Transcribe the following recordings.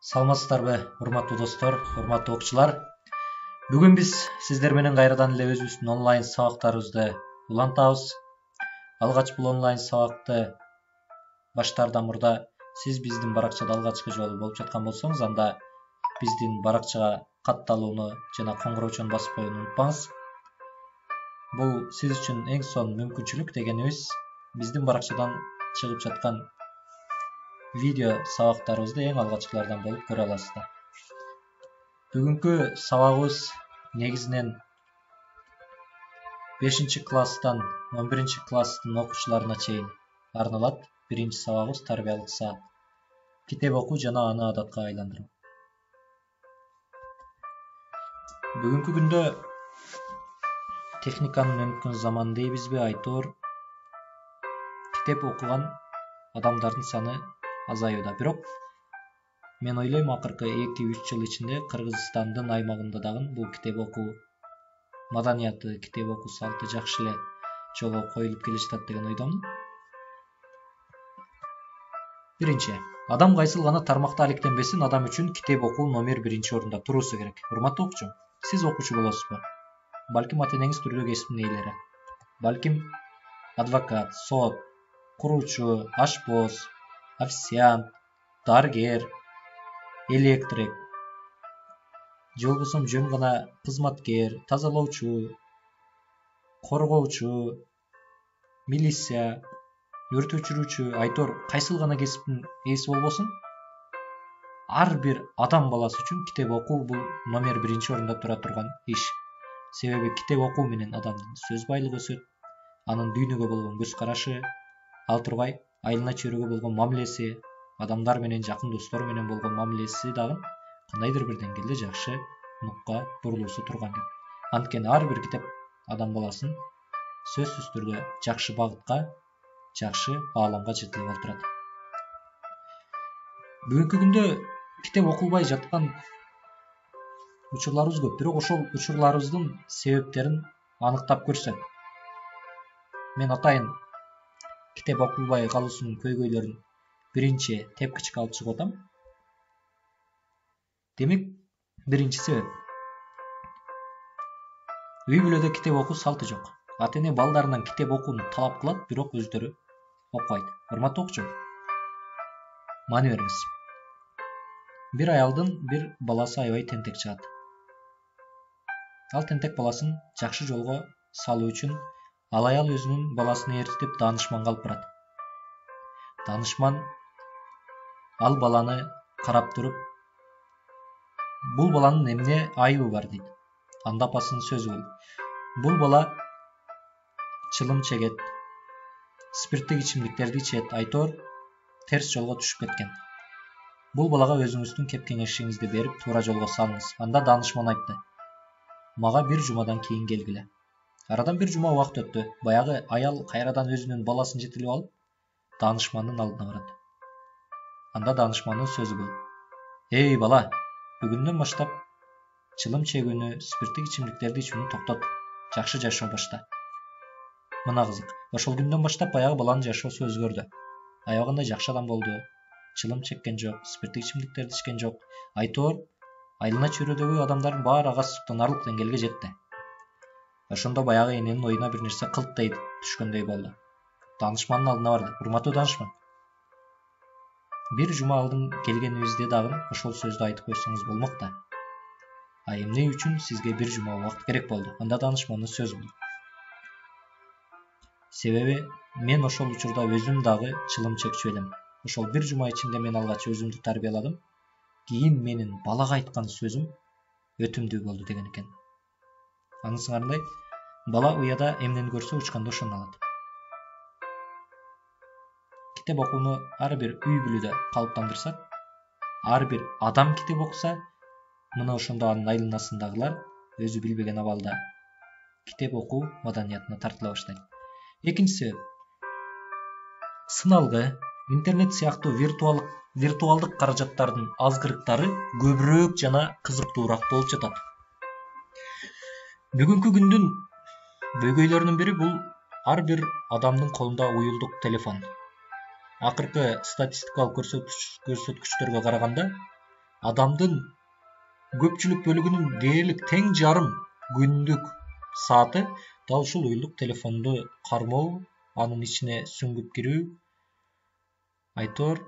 Саламатсыздарбы, урматтуу достор, урматтуу окуучулар. Бүгүн биз сиздер менен кайрадан эле өзүбүздүн онлайн сабактарыбызды улантабыз. Алгач бул онлайн сабакты баштаардан мурда сиз биздин баракчада алгачкы жолу болуп жаткан болсоңуз, анда биздин баракчага катталууну жана коңгуроочону басып коюуну унутпаңыз. Бул сиз үчүн эң сонун мүмкүнчүлүк дегенибиз биздин баракчадан чыгып жаткан видео сабактарыбызды эң алгачкылардан болуп көрө аласыздар. Бүгүнкү сабагыбыз негизинен 5-класстан 11-класстын окуучуларына чейин арналат. Биринчи сабагыбыз тарбиялык саат. Китеп окуу жана аны адатка айландыруу. Бүгүнкү күндө техниканын өнүккөн заманы дейбизби, айтор китеп окуган адамдардын саны азаюуда. Бирок мен ойлойм, акыркы 2-3 жыл ичинде Кыргызстандын аймагында дагы бул китеп окуу маданияты, китеп окуу салты жакшы эле жолго коюлуп келе жатат деген ойдомун. Биринчи, адам кайсыл гана тармакта алектенбесин, адам үчүн китеп окуу номер 1 орунда туруусу керек. Урматтуу окуучу, сиз окуучу болосузбу? Балким ата-энеңиз түрдүү кесиптин ээлери. Балким адвокат, сот, куруучу, ашпоз, официант, дарыгер, электрик, же болбосо жөн гана кызматкер, тазалоочу, коргоочу, милиция, өрт өчүрүүчү, айтор кайсыл гана кесиптин ээси болбосун, ар бир адам баласы үчүн китеп окуу бул номер 1 орунда тура турган иш. Себеби китеп окуу менен адамдын сөз байлыгы өсөт, анын дүйнөгө болгон көз карашы, ал турбай айылына чөйрөгө болгон мамилеси, адамдар менен, жакын достору менен болгон мамилеси дагы кандайдыр бир деңгээлде жакшы нукка бурулуусу турган кеп. Анткени ар бир китеп адам баласын сөзсүз түрдө жакшы багытка, жакшы ааламга жетелеп алып турат. Бүгүнкү күндө китеп окулбай жаткан учурларыбыз көп, бирок ошол учурларыбыздын себептерин аныктап көрсөк, мен атайын китеп окулбай калуусунун көйгөйлөрүн биринчи тепкичке алып чыгып атам. Демек, биринчи себеп. Үй бүлөдө китеп окуу салты жок. Ата-эне балдарынан китеп окууну талап кылат, бирок өздөрү окубайт. Урматтуу окуучу, маани бериңиз. Бир аялдын бир баласы аябай тентек чыгат. Ал тентек баласын жакшы жолго салуу үчүн ал аял өзүнүн баласын ээртип даанышманга алып барат. Даанышман ал баланы карап туруп, бул баланын эмне айыбы бар дейт. Анда апасынын сөзү бул. Бул бала чылым чегет, спирттик ичимдиктерди ичет, айтор терс жолго түшүп кеткен. Бул балага өзүңүздүн кеп кеңешиңизди берип, туура жолго салыңыз. Анда даанышман айтты: мага 1 жумадан кийин келгиле. Арадан 1 жума убакыт өттү. Баягы аял кайрадан өзүнүн баласын жетелеп алып, даанышмандын алдына барат. Анда даанышмандын сөзү бул: эй бала, бүгүндөн баштап чылым чегүүнү, спирттик ичимдиктерди ичүүнү токтот, жакшы жашоо башта. Мына кызык, ошол күндөн баштап баягы баланын жашоосу өзгөрдү. Аябагандай жакшы адам болду. Чылым чеккен жок, спирттик ичимдиктерди ичкен жок. Айтор айылына чөйрөдөгү адамдардын баары ага суктанарлык деңгээлге жетти. Ошондо баягы эненин оюна бир нерсе кылттай түшкөндөй болду. Даанышмандын алдына барды. Урматтуу даанышман, 1 жума алдын келгенибизде дагы ошол сөздү айтып койсоңуз болмок да. А эмне үчүн сизге 1 жума убакыт керек болду? Анда даанышмандын сөзү бул. Себеби мен ошол учурда өзүм дагы чылым чекчү элем. Ошол 1 жума ичинде мен алгач өзүмдү тарбияладым. Кийин менин балага айткан сөзүм өтүмдүү болду деген экен. Анысыңардай, бала уяда эмнени көрсө учканда ошону алат. Китеп окууну ар бир үй бүлөдө калыптандырсак, ар бир адам китеп окуса, мына ошондо анын айланасындагылар өзү билбеген абалда китеп окуу маданиятына тартыла баштайт. Экинчи себеп. Сыналгы, интернет сыяктуу виртуалдык каражаттардын азгырыктары көбүрөөк жана кызыктуураак болуп жатат. Бүгүнкү күндүн бөгөйлөрүнүн бири бул ар бир адамдын колунда уюлдук телефон. Акыркы статистикалык көрсөткүчтөргө караганда адамдын көпчүлүк бөлүгүнүн дээрлик тең жарым күндүк сааты дал ушул уюлдук телефонду кармоо, анын ичине сүңгүп кирүү, айтор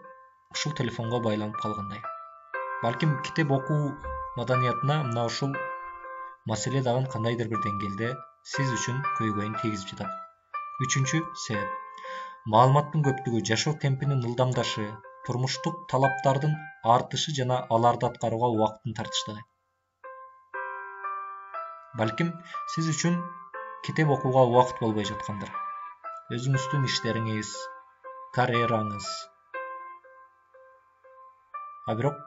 ушул телефонго байланып калгандай. Балким китеп окуу маданиятына мына ушул маселе дагы кандайдыр бир деңгээлде сиз үчүн көйгөйүн тийгизип жатат. Үчүнчү себеп. Маалыматтын көптүгү, жашоо темпинин ылдамдашы, турмуштук талаптардын артышы жана аларды аткарууга убакыттын тартыштыгы. Балким сиз үчүн китеп окууга убакыт болбой жаткандыр. Өзүңүздүн иштериңиз, карьераңыз. А бирок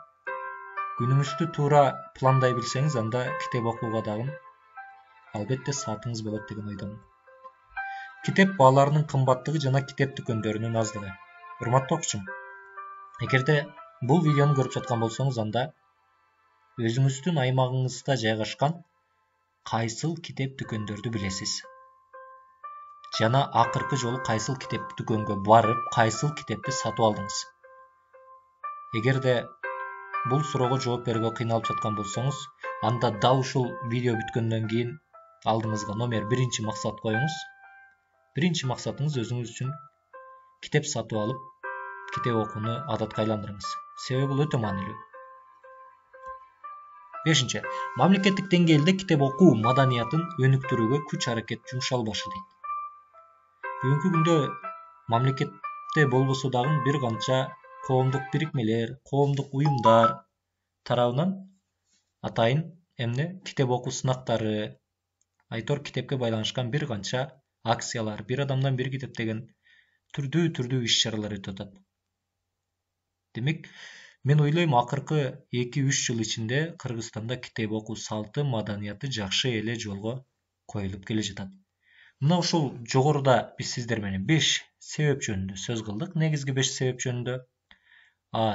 күнүңүздү туура пландай билсеңиз, анда китеп окууга дагы албетте саатыңыз болот деген ойдомун. Китеп бааларынын кымбаттыгы жана китеп дүкөндөрүнүн аздыгы. Урматтуу окуучум, эгерде бул видеону көрүп жаткан болсоңуз, анда өзүңүздүн аймагыңызда жайгашкан кайсыл китеп дүкөндөрдү билесиз? Жана акыркы жолу кайсыл китеп дүкөнгө барып, кайсыл китепти сатып алдыңыз? Эгерде бул суроого жооп берүүгө кыйналып жаткан болсоңуз, анда дал ушул видео бүткөндөн кийин алдыңызга номер 1 максат коюңуз. Биринчи максатыңыз өзүңүз үчүн китеп сатып алып, китеп окууну адатка айландырыңыз. Себеби бул өтө маанилүү. 5. Мамлекеттик деңгээлде китеп окуу маданиятын өнүктүрүүгө күч аракет жумшалбашы дейт. Бүгүнкү күндө мамлекетте болбосо дагы бир канча коомдук бирикмелер, коомдук уюмдар тарабынан атайын китеп окуу сынактары, айтор китепке байланышкан бир канча акциялар, бир адамдан бир китеп деген түрдүү иш-чаралар өтүп атат. Демек, мен ойлойм, акыркы 2-3 жыл ичинде Кыргызстанда китеп окуу салты, маданияты жакшы эле жолго коюлуп келе жатат. Мына ушул жогоруда биз сиздер менен 5 себеп жөнүндө сөз кылдык. Негизги 5 себеп жөнүндө.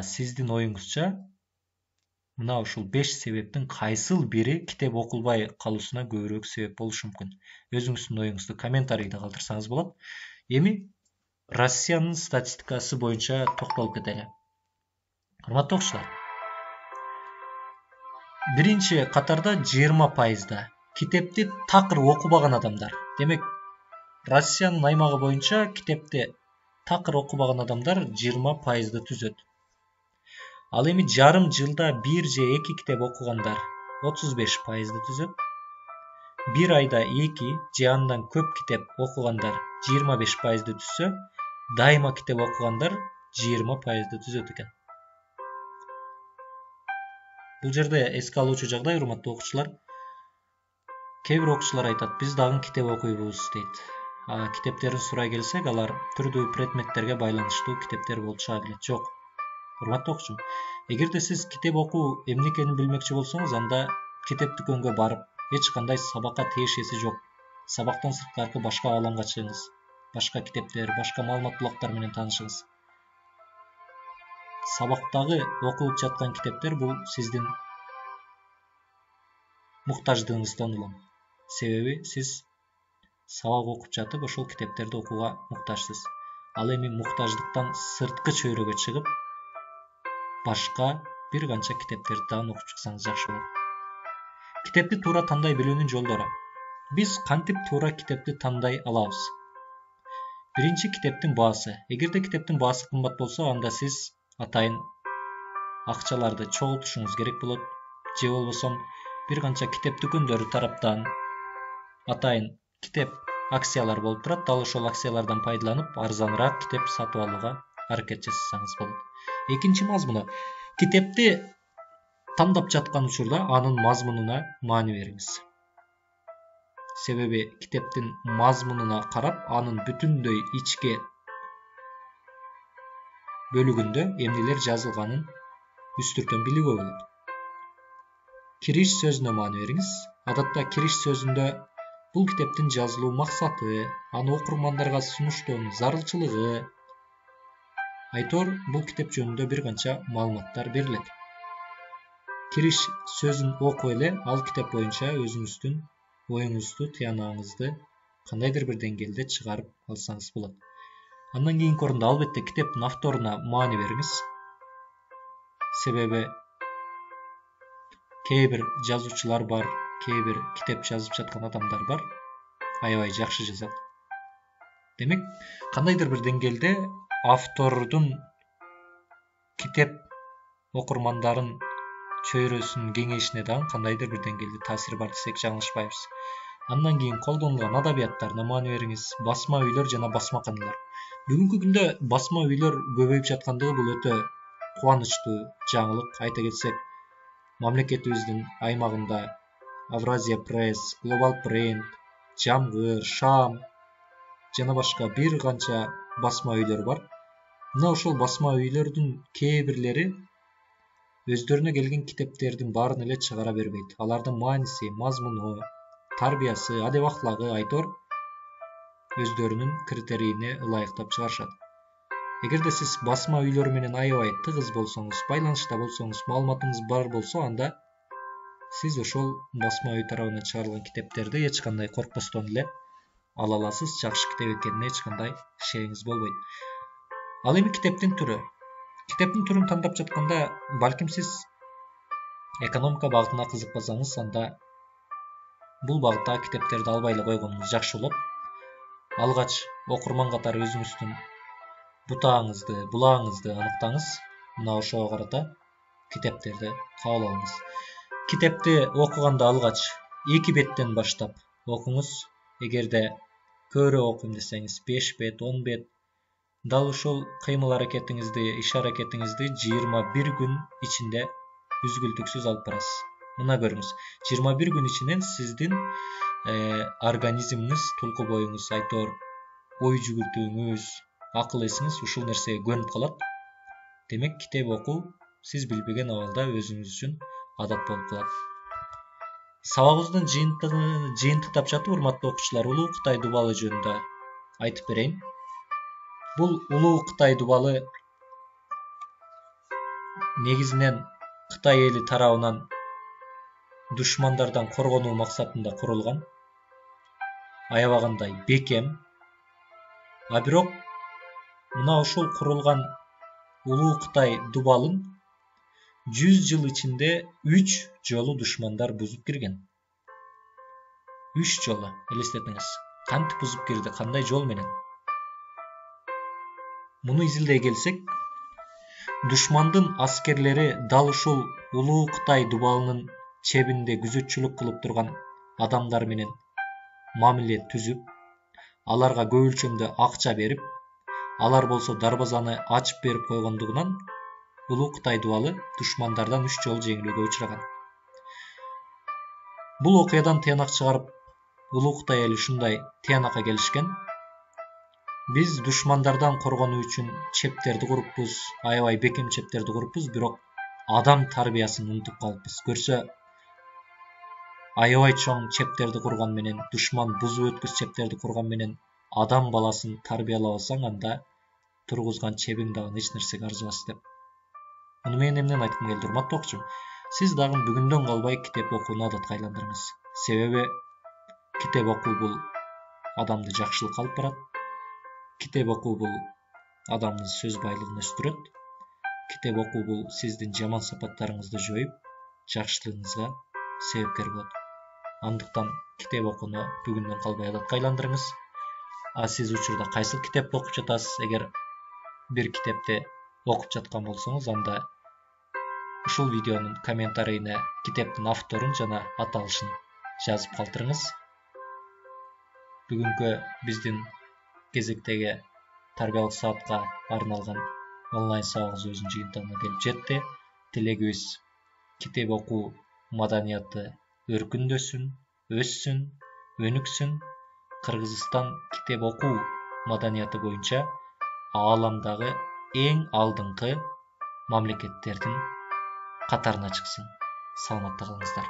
Сиздин оюңузча мына ушул 5 себептин кайсыл бири китеп окулбай калуусуна көбүрөөк себеп болушу мүмкүн? Өзүңүздүн оюңузду комментарийде калтырсаңыз болот. Эми Россиянын статистикасы боюнча токтолуп кетели. Урматтуу окуучулар, биринчи катарда 20% китепти такыр окубаган адамдар. Демек, Россиянын аймагы боюнча китепти такыр окубаган адамдар 20% түзөт. Ал эми жарым жылда 1 же 2 китеп окугандар 35% түзөт. Бир айда 2 же андан көп китеп окугандар 25% түзсө, дайыма китеп окугандар 20% түзөт экен. Бул жерде эске алуучу жагдай, урматтуу окуучулар, кээ бир окуучулар айтат, биз дагы китеп окуйбуз дейт. Китептерин сурай келсек, алар түрдүү предметтерге байланыштуу китептер болуп чыга келет. Жок. Урматтуу окуучум, эгерде сиз китеп окуу эмне экенин билмекчи болсоңуз, анда китеп дүкөнгө барып, эч кандай сабакка тиешеси жок, сабактан сырткаркы башка ааламга чыгыңыз, башка китептер, башка маалымат булактар менен таанышыңыз. Сабактагы окулуп жаткан китептер бул сиздин муктаждыгыңыздан улам. Себеби сиз сабак окуп жатып ошол китептерди окууга муктажсыз. Ал эми муктаждыктан сырткы чөйрөгө чыгып, башка бир канча китептерди дагы окуп чыксаңыз жакшы болот. Китепти туура тандай билүүнүн жолдору. Биз кантип туура китепти тандай алабыз? Биринчи, китептин баасы. Эгерде китептин баасы кымбат болсо, анда сиз атайын акчаларды чогултушуңуз керек болот. Же болбосо бир канча китеп дүкөндөрү тараптан атайын китеп акциялар болуп турат. Дал ошол акциялардан пайдаланып, арзаныраак китеп сатып алууга аракет жасасаңыз болот. Экинчи, мазмуну. Китепти тандап жаткан учурда анын мазмунуна маани бериңиз. Себеби китептин мазмунуна карап, анын бүтүндөй ички бөлүгүндө эмнелер жазылганын үстүртөн билүүгө болот. Кириш сөзүнө маани бериңиз. Адатта кириш сөзүндө бул китептин жазылуу максаты, аны окурмандарга сунуштоонун зарылчылыгы, айтор бул китеп жөнүндө бир канча маалыматтар берилет. Кириш сөзүн окуп эле ал китеп боюнча өзүңүздүн оюңузду, тыянагыңызды кандайдыр бир деңгээлде чыгарып алсаңыз болот. Андан кийинки орунда албетте китептин авторуна маани бериңиз. Себеби кээ бир жазуучулар бар, кээ бир китеп жазып жаткан адамдар бар, аябай жакшы жазат. Демек, кандайдыр бир деңгээлде автордун китеп окурмандарын чөйрөсүнүн кеңейишине дагы кандайдыр бир деңгээлде таасири бар десек жаңылышпайбыз. Андан кийин колдонулган адабияттарына маани бериңиз, басма үйлөр жана басмаканалар. Бүгүнкү күндө басма үйлөр көбөйүп жаткандыгы бул өтө кубанычтуу жаңылык. Айта кетсек, мамлекетибиздин аймагында Авразия пресс, Global Print, Жамгыр, Шам жана башка бир канча басма үйлөр бар. Мына ошол басма үйлөрдүн кээ бирлери өздөрүнө келген китептердин баарын эле чыгара бербейт. Алардын мааниси, мазмуну, тарбиясы, адеп аклагы айтор өздөрүнүн критерийине ылайыктап чыгарышат. Эгерде сиз басма үйлөр менен аябай тыгыз болсоңуз, байланышта болсоңуз, маалыматыңыз бар болсо, анда сиз ошол басма үй тарабынан чыгарылган китептерди эч кандай коркпостон эле ала аласыз. Жакшы китеп экенине эч кандай шегиңиз болбойт. Ал эми китептин түрү. Китептин түрүн тандап жатканда, балким сиз экономика багытына кызыкпасаңыз, анда бул багыттагы китептерди албай эле койгонуңуз жакшы болот. Алгач окурман катары өзүңүздүн бутагыңызды, булагыңызды аныктаңыз. Мына ошого карата китептерди кабыл алыңыз. Китепти окуганда алгач 2 беттен баштап окуңуз. Эгерде көбүрөөк окуйм десеңиз 5 бет, 10 бет. Дал ушул кыймыл аракетиңизди, иш аракетиңизди 21 күн ичинде үзгүлтүксүз алып барасыз. Мына көрүңүз, 21 күн ичинен сиздин организмиңиз, тулку боюңуз, айтор ой жүгүртүүңүз, акыл эсиңиз ушул нерсеге көнүп калат. Демек, китеп окуу сиз билбеген абалда өзүңүз үчүн адат болуп калат. Сабагыбыздын жыйынтыктап жатып, урматтуу окуучулар, Улуу Кытай дубалы жөнүндө айтып берейин. Бул Улуу Кытай дубалы негизинен Кытай эли тарабынан душмандардан коргонуу максатында курулган, аябагандай бекем. А бирок мына ушул курулган Улуу Кытай дубалын 100 жыл ичинде 3 жолу душмандар бузуп кирген. 3 жолу, элестетиңиз. Кантип бузуп кирди, кандай жол менен? Муну изилдей келсек, душмандын аскерлери дал ушул Улуу Кытай дубалынын чебинде күзөтчүлүк кылып турган адамдар менен мамиле түзүп, аларга көп өлчөмдө акча берип, алар болсо дарбазаны ачып берип койгондугунан Улуу Кытай дубалы душмандардан 3 жолу жеңилүүгө учураган. Бул окуядан тыянак чыгарып, Улуу Кытай эли ушундай тыянакка келишкен. Биз душмандардан коргонуу үчүн чептерди куруппуз, аябай бекем чептерди куруппуз, бирок адам тарбиясын унутуп калыппыз. Көрсө, аябай чоң чептерди курган менен, душман бузуп өткүс чептерди курган менен адам баласын тарбиялабасаң, анда тургузган чебиң дагы эч нерсеге арзыбас деп. Муну мен эмнен айткым келди, урматтуу окуучум? Сиз дагы бүгүндөн калбай китеп окууну адатка айландырыңыз. Себеби китеп окуу бул адамды жакшылыкка алып барат. Китеп окуу бул адамдын сөз байлыгын өстүрөт. Китеп окуу бул сиздин жаман сапаттарыңызды жоюп, жакшылыгыңызга себепкер болот. Андыктан китеп окууну бүгүндөн калбай адатка айландырыңыз. А сиз учурда кайсыл китепти окуп жатасыз? Эгер бир китепти окуп жаткан болсоңуз, анда ушул видеонун комментарийине китептин авторун жана аталышын жазып калтырыңыз. Бүгүнкү биздин кезектеги тарбиялык саатка арналган онлайн сабагыбыз өзүнүн жыйынтыгына келип жетти. Тилегибиз китеп окуу маданияты өркүндөсүн, өссүн, өнүксүн. Кыргызстан китеп окуу маданияты боюнча ааламдагы эң алдыңкы мамлекеттердин катарына чыксын. Саламатта калыңыздар.